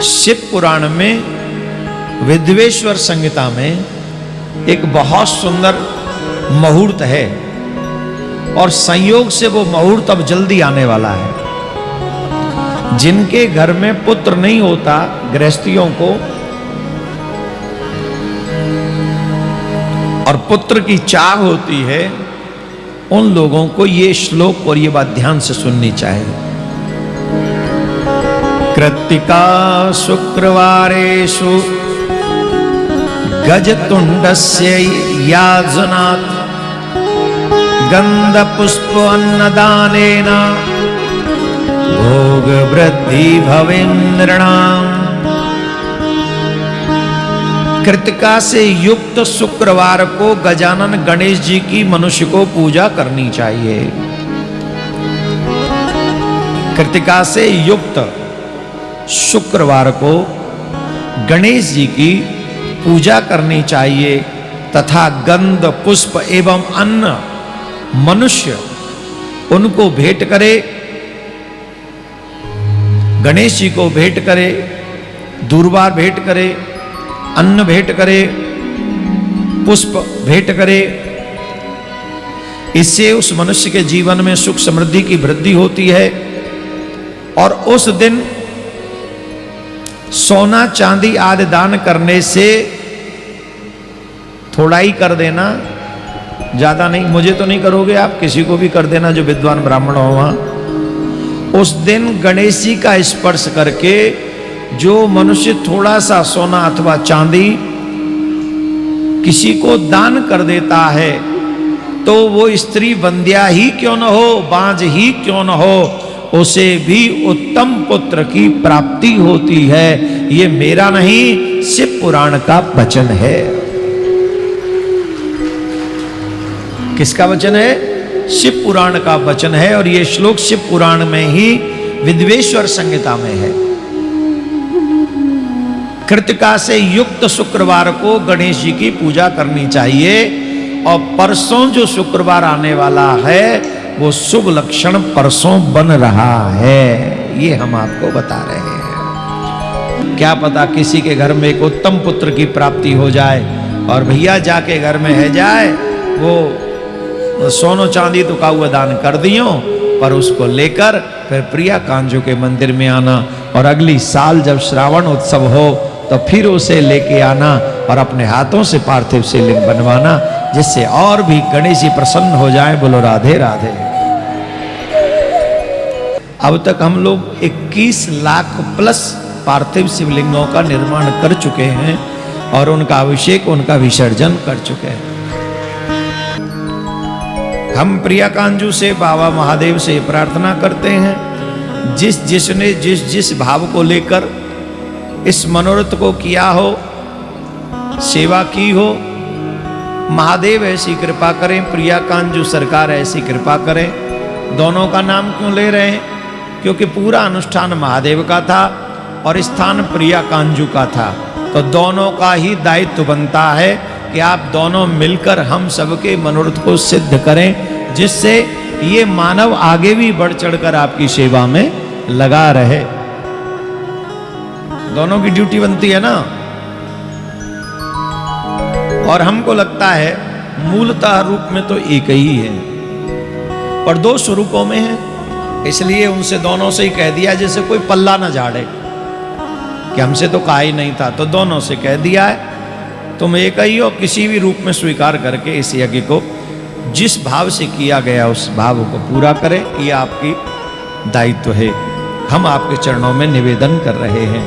शिव पुराण में विद्वेश्वर संहिता में एक बहुत सुंदर मुहूर्त है और संयोग से वो मुहूर्त अब जल्दी आने वाला है। जिनके घर में पुत्र नहीं होता, गृहस्थियों को, और पुत्र की चाह होती है, उन लोगों को ये श्लोक और ये बात ध्यान से सुननी चाहिए। कृत्तिका शुक्रवारेषु गजतुंडस्य याजनात् गंधपुष्प अन्नदानेन भोग वृद्धि भवेन्द्रणाम। कृतिका से युक्त शुक्रवार को गजानन गणेश जी की मनुष्य को पूजा करनी चाहिए। कृतिका से युक्त शुक्रवार को गणेश जी की पूजा करनी चाहिए तथा गंध पुष्प एवं अन्न मनुष्य उनको भेंट करे, गणेश जी को भेंट करे, दूर्वा भेंट करे, अन्न भेंट करे, पुष्प भेंट करे। इससे उस मनुष्य के जीवन में सुख समृद्धि की वृद्धि होती है। और उस दिन सोना चांदी आदि दान करने से थोड़ा ही कर देना, ज्यादा नहीं। मुझे तो नहीं करोगे आप, किसी को भी कर देना जो विद्वान ब्राह्मण हो वहां। उस दिन गणेश जी का स्पर्श करके जो मनुष्य थोड़ा सा सोना अथवा चांदी किसी को दान कर देता है, तो वो स्त्री बंध्या ही क्यों न हो, बांझ ही क्यों न हो, उसे भी उत्तम पुत्र की प्राप्ति होती है। ये मेरा नहीं, शिव पुराण का वचन है। किसका वचन है? शिव पुराण का वचन है। और ये श्लोक शिव पुराण में ही विद्वेश्वर संहिता में है। कृतिका से युक्त शुक्रवार को गणेश जी की पूजा करनी चाहिए। और परसों जो शुक्रवार आने वाला है वो शुभ लक्षण परसों बन रहा है, ये हम आपको बता रहे हैं। क्या पता किसी के घर में एक उत्तम पुत्र की प्राप्ति हो जाए और भैया जाके घर में है जाए, वो सोनो चांदी तो का हुआ दान कर दियो, पर उसको लेकर फिर प्रिया कांजू के मंदिर में आना और अगली साल जब श्रावण उत्सव हो तो फिर उसे लेके आना और अपने हाथों से पार्थिव शिवलिंग बनवाना, जिससे और भी गणेश जी प्रसन्न हो जाए। बोलो राधे राधे। अब तक हम लोग 21 लाख प्लस पार्थिव शिवलिंगों का निर्माण कर चुके हैं और उनका अभिषेक, उनका विसर्जन कर चुके हैं। हम प्रिया कांजू से, बाबा महादेव से प्रार्थना करते हैं, जिसने जिस भाव को लेकर इस मनोरथ को किया हो, सेवा की हो, महादेव ऐसी कृपा करें, प्रिया कांजू सरकार ऐसी कृपा करें। दोनों का नाम क्यों ले रहे हैं? क्योंकि पूरा अनुष्ठान महादेव का था और स्थान प्रिया कांजू का था, तो दोनों का ही दायित्व बनता है कि आप दोनों मिलकर हम सबके मनोरथ को सिद्ध करें, जिससे ये मानव आगे भी बढ़ चढ़कर आपकी सेवा में लगा रहे। दोनों की ड्यूटी बनती है ना। और हमको लगता है मूलतः रूप में तो एक ही है, पर दो स्वरूपों में है, इसलिए उनसे दोनों से ही कह दिया, जैसे कोई पल्ला ना झाड़े कि हमसे तो कहा ही नहीं था, तो दोनों से कह दिया है तुम एक ही हो। किसी भी रूप में स्वीकार करके इस यज्ञ को जिस भाव से किया गया उस भाव को पूरा करें, ये आपकी दायित्व है। हम आपके चरणों में निवेदन कर रहे हैं।